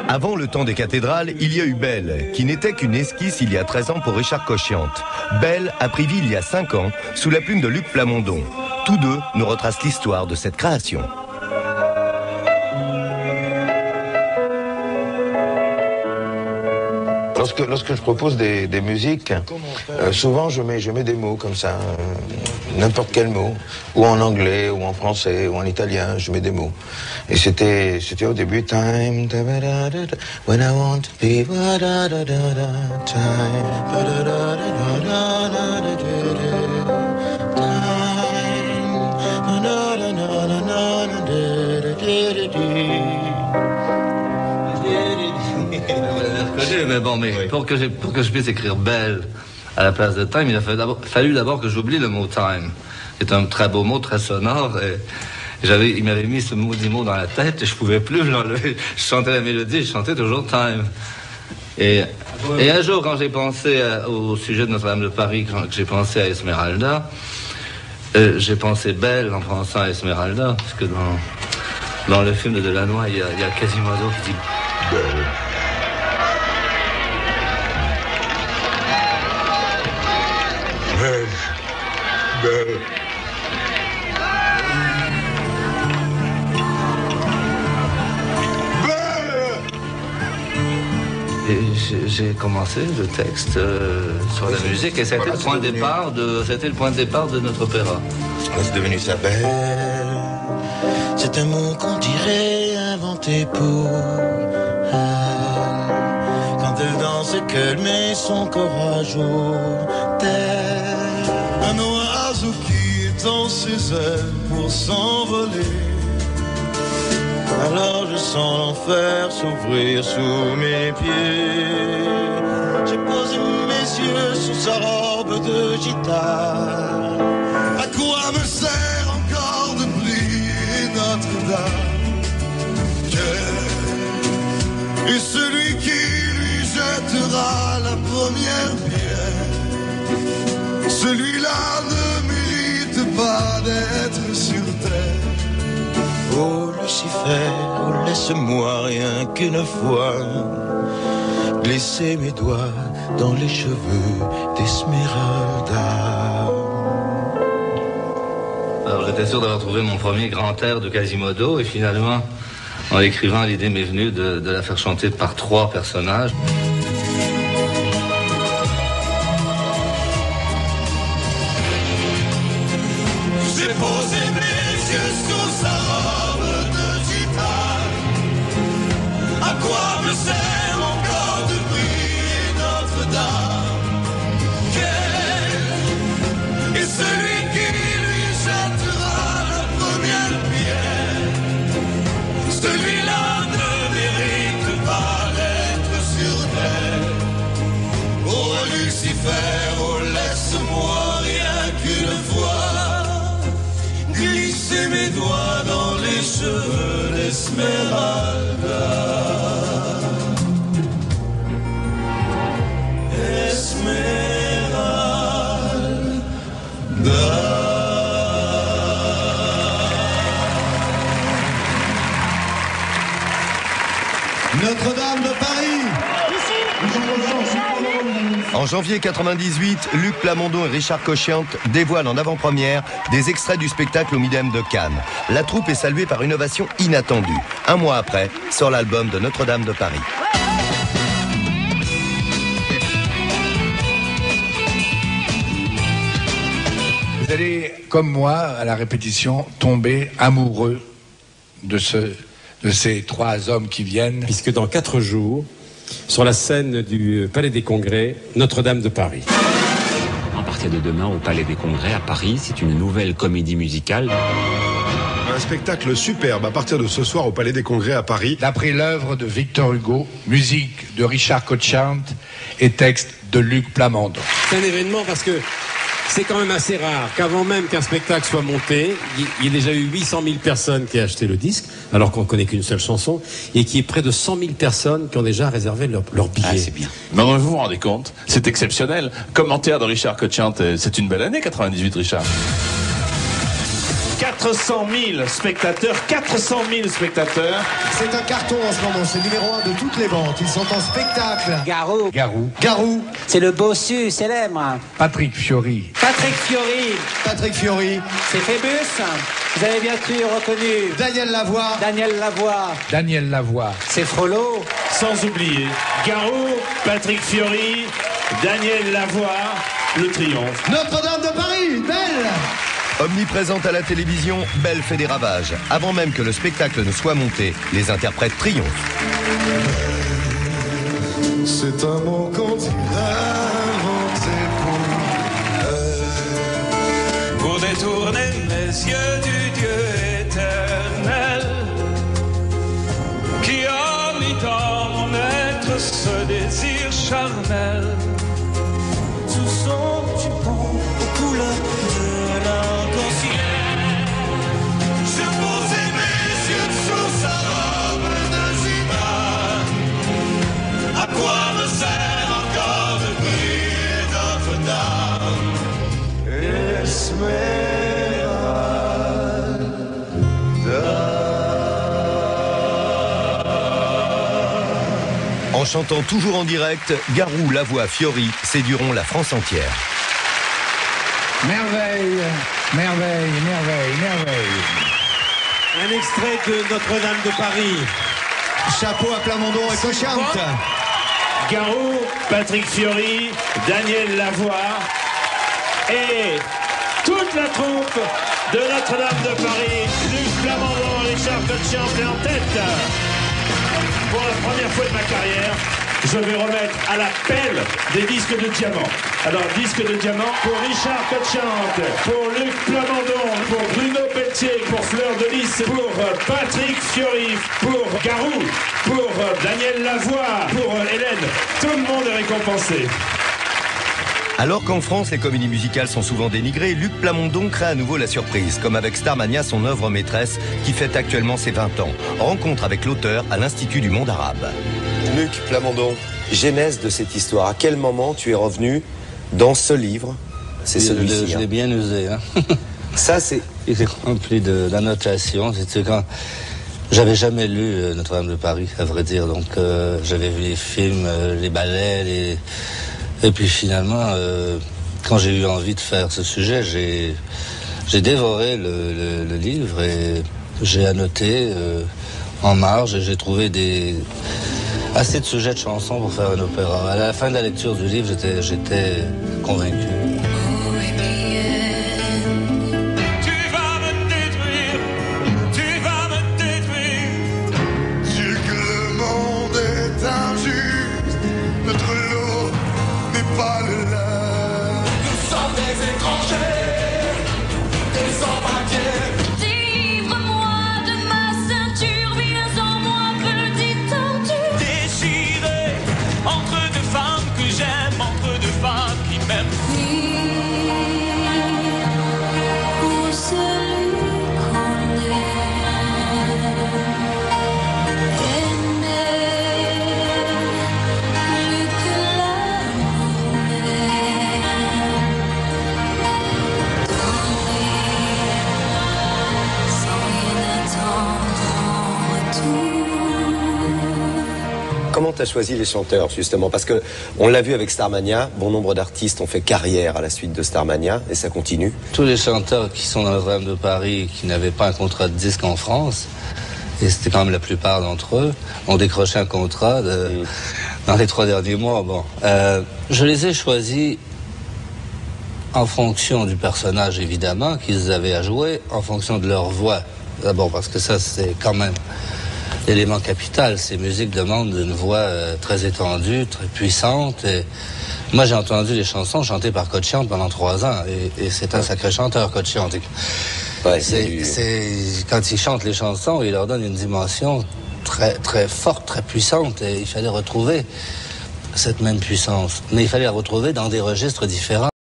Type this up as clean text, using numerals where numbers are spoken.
Avant le temps des cathédrales, il y a eu Belle, qui n'était qu'une esquisse il y a 13 ans pour Richard Cochiante. Belle a pris vie il y a 5 ans, sous la plume de Luc Plamondon. Tous deux nous retracent l'histoire de cette création. Lorsque je propose des musiques, souvent je mets des mots comme ça, n'importe quel mot, ou en anglais, ou en français, ou en italien, je mets des mots. Et c'était au début, time, when I want to be, mais bon, mais oui. pour que je puisse écrire Belle à la place de Time, il a fallu d'abord que j'oublie le mot Time. C'est un très beau mot, très sonore. Et il m'avait mis ce maudit mot dans la tête et je pouvais plus l'enlever. Je chantais la mélodie, je chantais toujours Time. Et un jour, quand j'ai pensé au sujet de Notre-Dame de Paris, que j'ai pensé à Esmeralda, j'ai pensé Belle en pensant à Esmeralda, parce que dans le film de Delannoy, il y a Quasimodo qui dit Belle. Et j'ai commencé le texte sur la musique et c'était le point de départ de notre opéra. C'est devenu ça, Belle. C'est un mot qu'on dirait inventé pour elle. Quand elle danse et qu'elle met son corps à jour, tel un oiseau qui étend ses ailes pour s'envoler. Alors je sens l'enfer s'ouvrir sous mes pieds. J'ai posé mes yeux sous sa robe de gitane. À quoi me sert encore de prier Notre-Dame? Et celui qui lui jettera la première pierre, celui-là ne mérite pas d'être sur terre. Oh Lucifer, oh laisse-moi rien qu'une fois glisser mes doigts dans les cheveux d'Esmeralda. Alors j'étais sûr d'avoir trouvé mon premier grand air de Quasimodo et finalement, en l'écrivant, l'idée m'est venue de la faire chanter par 3 personnages. J'ai posé mes yeux sur sa robe de gitane. À quoi me sert encore de prier Notre-Dame? Quel est celui qui lui jettera la première pierre? Celui-là ne mérite pas d'être sur terre. Oh Lucifer, oh laisse-moi rien qu'une fois glisser mes doigts dans les cheveux d'Esmeralda. Notre-Dame de Paris. En janvier 98, Luc Plamondon et Richard Cochiante dévoilent en avant-première des extraits du spectacle au Midem de Cannes. La troupe est saluée par une ovation inattendue. Un mois après, sort l'album de Notre-Dame de Paris. Vous allez, comme moi, à la répétition, tomber amoureux de ces 3 hommes qui viennent. Puisque dans 4 jours, sur la scène du Palais des Congrès, Notre-Dame de Paris. À partir de demain, au Palais des Congrès, à Paris, c'est une nouvelle comédie musicale. Un spectacle superbe à partir de ce soir au Palais des Congrès à Paris. D'après l'œuvre de Victor Hugo, musique de Richard Cochiante et texte de Luc Plamondon. C'est un événement parce que c'est quand même assez rare qu'avant même qu'un spectacle soit monté, il y ait déjà eu 800 000 personnes qui aient acheté le disque, alors qu'on ne connaît qu'une seule chanson, et qu'il y ait près de 100 000 personnes qui ont déjà réservé leur billet. Ah, c'est bien. Mais vous vous rendez compte, c'est exceptionnel. Commentaire de Richard Cochiante, c'est une belle année 98, Richard. 4 400 000 spectateurs. 400 000 spectateurs. C'est un carton en ce moment, c'est numéro 1 de toutes les ventes. Ils sont en spectacle. Garou. Garou. Garou. C'est le bossu célèbre. Patrick Fiori. Patrick Fiori. Patrick Fiori. C'est Phébus. Vous avez bien sûr reconnu. Daniel Lavoie. Daniel Lavoie. Daniel Lavoie. C'est Frollo. Sans oublier Garou, Patrick Fiori, Daniel Lavoie, le triomphe. Notre-Dame de Paris, Belle. Omniprésente à la télévision, Belle fait des ravages. Avant même que le spectacle ne soit monté, les interprètes triomphent. C'est un mot qu'on dirait inventé pour détourner les yeux du Dieu éternel qui a mis dans mon être ce désir charnel. Sous son jupon aux couleurs de l'arc-en-ciel, je posais mes yeux sous sa robe de gibard. À quoi me sert encore de briller Notre-Dame? En chantant toujours en direct, Garou, Lavoie, Fiori séduiront la France entière. Merveille, merveille, merveille, merveille. Un extrait de Notre-Dame de Paris. Chapeau à Plamondon et Cochante. Garou, Patrick Fiori, Daniel Lavoie et toute la troupe de Notre-Dame de Paris. Luc Plamondon, Richard Cochiant est en tête. Pour la première fois de ma carrière, je vais remettre à la pelle des disques de diamant. Alors, disque de diamant pour Richard Cochiant, pour Luc Plamondon, pour Bruno Pelletier, pour Fleur de Lys, pour Patrick Fiori, pour Garou, pour Daniel Lavoie, pour Hélène. Tout le monde est récompensé. Alors qu'en France, les comédies musicales sont souvent dénigrées, Luc Plamondon crée à nouveau la surprise, comme avec Starmania, son œuvre maîtresse, qui fête actuellement ses 20 ans. Rencontre avec l'auteur à l'Institut du monde arabe. Luc Plamondon, genèse de cette histoire. À quel moment tu es revenu dans ce livre? C'est celui-ci. Je l'ai bien usé. Hein. Ça, c'est... Il était rempli d'annotations. C'était quand... J'avais jamais lu Notre-Dame de Paris, à vrai dire. Donc, j'avais vu les films, les ballets, Et puis finalement, quand j'ai eu envie de faire ce sujet, j'ai dévoré le livre et j'ai annoté en marge et j'ai trouvé assez de sujets de chansons pour faire un opéra. À la fin de la lecture du livre, j'étais convaincu. Comment tu as choisi les chanteurs, justement? Parce que on l'a vu avec Starmania, bon nombre d'artistes ont fait carrière à la suite de Starmania, et ça continue. Tous les chanteurs qui sont dans Notre-Dame de Paris, qui n'avaient pas un contrat de disque en France, et c'était quand même la plupart d'entre eux, ont décroché un contrat dans les 3 derniers mois. Bon, je les ai choisis en fonction du personnage, évidemment, qu'ils avaient à jouer, en fonction de leur voix. D'abord parce que ça, c'est quand même l'élément capital. Ces musiques demandent une voix très étendue, très puissante. Et moi, j'ai entendu les chansons chantées par Cochiant pendant 3 ans. Et c'est un sacré chanteur, Cochiant. Ouais, quand il chante les chansons, il leur donne une dimension très, très forte, très puissante. Et il fallait retrouver cette même puissance. Mais il fallait la retrouver dans des registres différents.